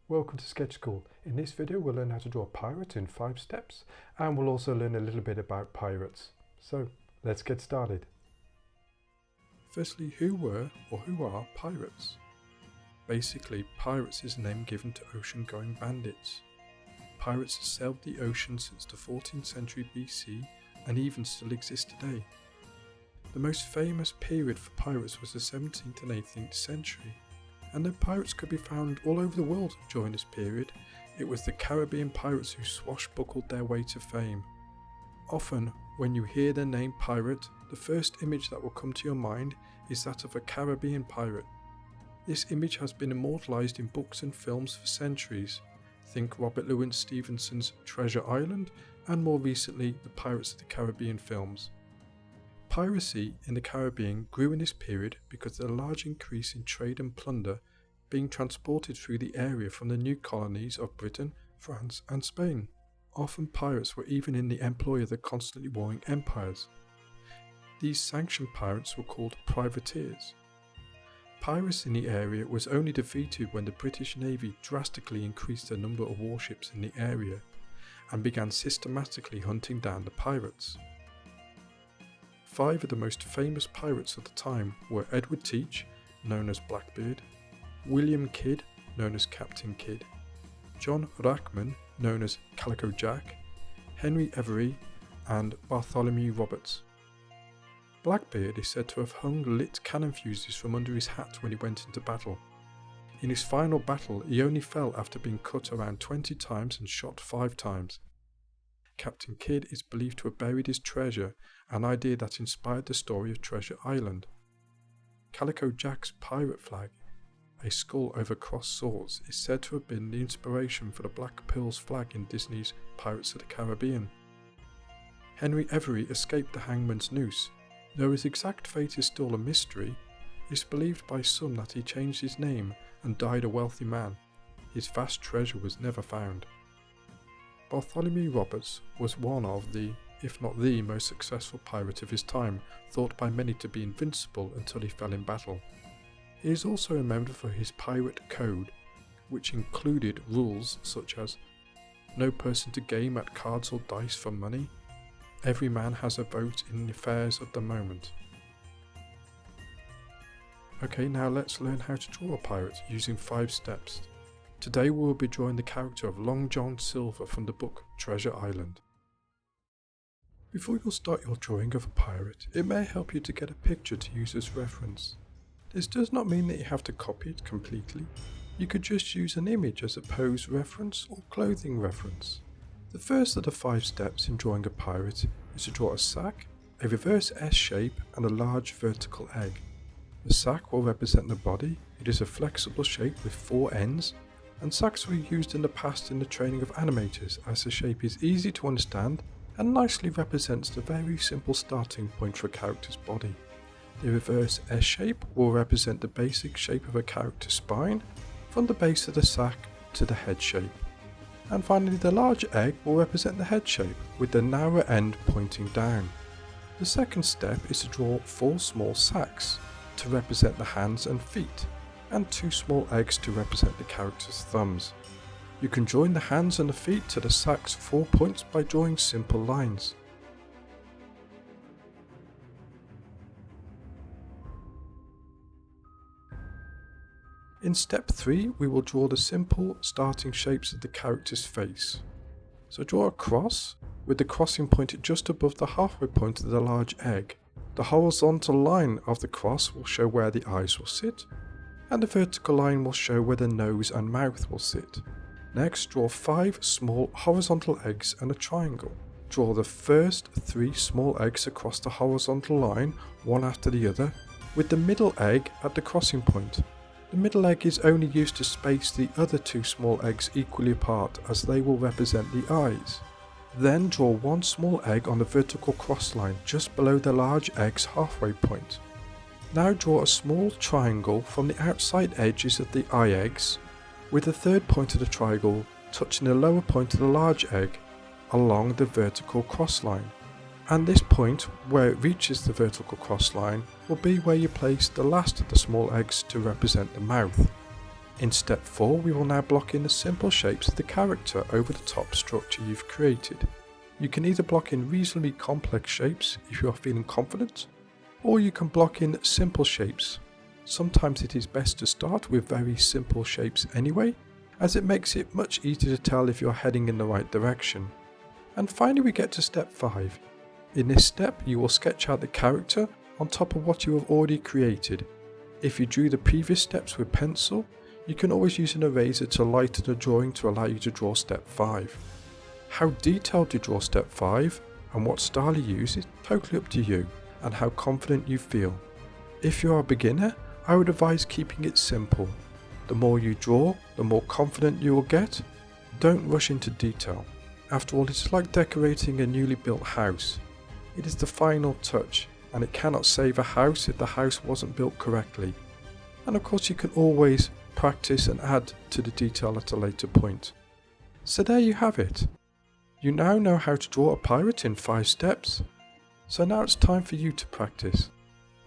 Welcome to Sketch School. In this video we'll learn how to draw a pirate in 5 steps, and we'll also learn a little bit about pirates. So let's get started. Firstly, who were or who are pirates? Basically, pirates is a name given to ocean-going bandits. Pirates have sailed the ocean since the 14th century BC and even still exist today. The most famous period for pirates was the 17th and 18th century. And though pirates could be found all over the world during this period, it was the Caribbean pirates who swashbuckled their way to fame. Often, when you hear the name pirate, the first image that will come to your mind is that of a Caribbean pirate. This image has been immortalised in books and films for centuries. Think Robert Louis Stevenson's Treasure Island, and more recently the Pirates of the Caribbean films. Piracy in the Caribbean grew in this period because of the large increase in trade and plunder being transported through the area from the new colonies of Britain, France and Spain. Often pirates were even in the employ of the constantly warring empires. These sanctioned pirates were called privateers. Piracy in the area was only defeated when the British Navy drastically increased the number of warships in the area and began systematically hunting down the pirates. 5 of the most famous pirates of the time were Edward Teach, known as Blackbeard, William Kidd, known as Captain Kidd, John Rackman, known as Calico Jack, Henry Every, and Bartholomew Roberts. Blackbeard is said to have hung lit cannon fuses from under his hat when he went into battle. In his final battle, he only fell after being cut around 20 times and shot 5 times. Captain Kidd is believed to have buried his treasure, an idea that inspired the story of Treasure Island. Calico Jack's pirate flag, a skull over crossed swords, is said to have been the inspiration for the Black Pearl's flag in Disney's Pirates of the Caribbean. Henry Every escaped the hangman's noose. Though his exact fate is still a mystery, it's believed by some that he changed his name and died a wealthy man. His vast treasure was never found. Bartholomew Roberts was one of the, if not the most successful pirate of his time, thought by many to be invincible until he fell in battle. He is also remembered for his pirate code, which included rules such as no person to game at cards or dice for money, every man has a vote in the affairs of the moment. Okay, now let's learn how to draw a pirate using 5 steps. Today we will be drawing the character of Long John Silver from the book Treasure Island. Before you'll start your drawing of a pirate, it may help you to get a picture to use as reference. This does not mean that you have to copy it completely. You could just use an image as a pose reference or clothing reference. The first of the 5 steps in drawing a pirate is to draw a sack, a reverse S shape and a large vertical egg. The sack will represent the body. It is a flexible shape with 4 ends, and sacks were used in the past in the training of animators as the shape is easy to understand and nicely represents the very simple starting point for a character's body. The reverse S shape will represent the basic shape of a character's spine from the base of the sack to the head shape. And finally the large egg will represent the head shape with the narrow end pointing down. The second step is to draw 4 small sacks to represent the hands and feet, and 2 small eggs to represent the character's thumbs. You can join the hands and the feet to the sack's 4 points by drawing simple lines. In step 3, we will draw the simple starting shapes of the character's face. So draw a cross, with the crossing point just above the halfway point of the large egg. The horizontal line of the cross will show where the eyes will sit, and the vertical line will show where the nose and mouth will sit. Next, draw 5 small horizontal eggs and a triangle. Draw the first 3 small eggs across the horizontal line, one after the other, with the middle egg at the crossing point. The middle egg is only used to space the other 2 small eggs equally apart, as they will represent the eyes. Then draw 1 small egg on the vertical cross line just below the large egg's halfway point. Now draw a small triangle from the outside edges of the eye eggs, with the third point of the triangle touching the lower point of the large egg along the vertical cross line. And this point, where it reaches the vertical cross line, will be where you place the last of the small eggs to represent the mouth. In step 4, we will now block in the simple shapes of the character over the top structure you've created. You can either block in reasonably complex shapes if you are feeling confident, or you can block in simple shapes. Sometimes it is best to start with very simple shapes anyway, as it makes it much easier to tell if you're heading in the right direction. And finally we get to step 5. In this step you will sketch out the character on top of what you have already created. If you drew the previous steps with pencil, you can always use an eraser to lighten the drawing to allow you to draw step 5. How detailed you draw step 5 and what style you use is totally up to you and how confident you feel. If you are a beginner, I would advise keeping it simple. The more you draw, the more confident you will get. Don't rush into detail. After all, it is like decorating a newly built house. It is the final touch, and it cannot save a house if the house wasn't built correctly. And of course you can always practice and add to the detail at a later point. So there you have it. You now know how to draw a pirate in 5 steps. So now it's time for you to practice.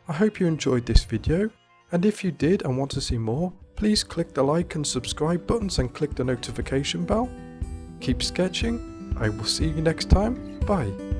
I hope you enjoyed this video, and if you did and want to see more, please click the like and subscribe buttons and click the notification bell. Keep sketching. I will see you next time. Bye.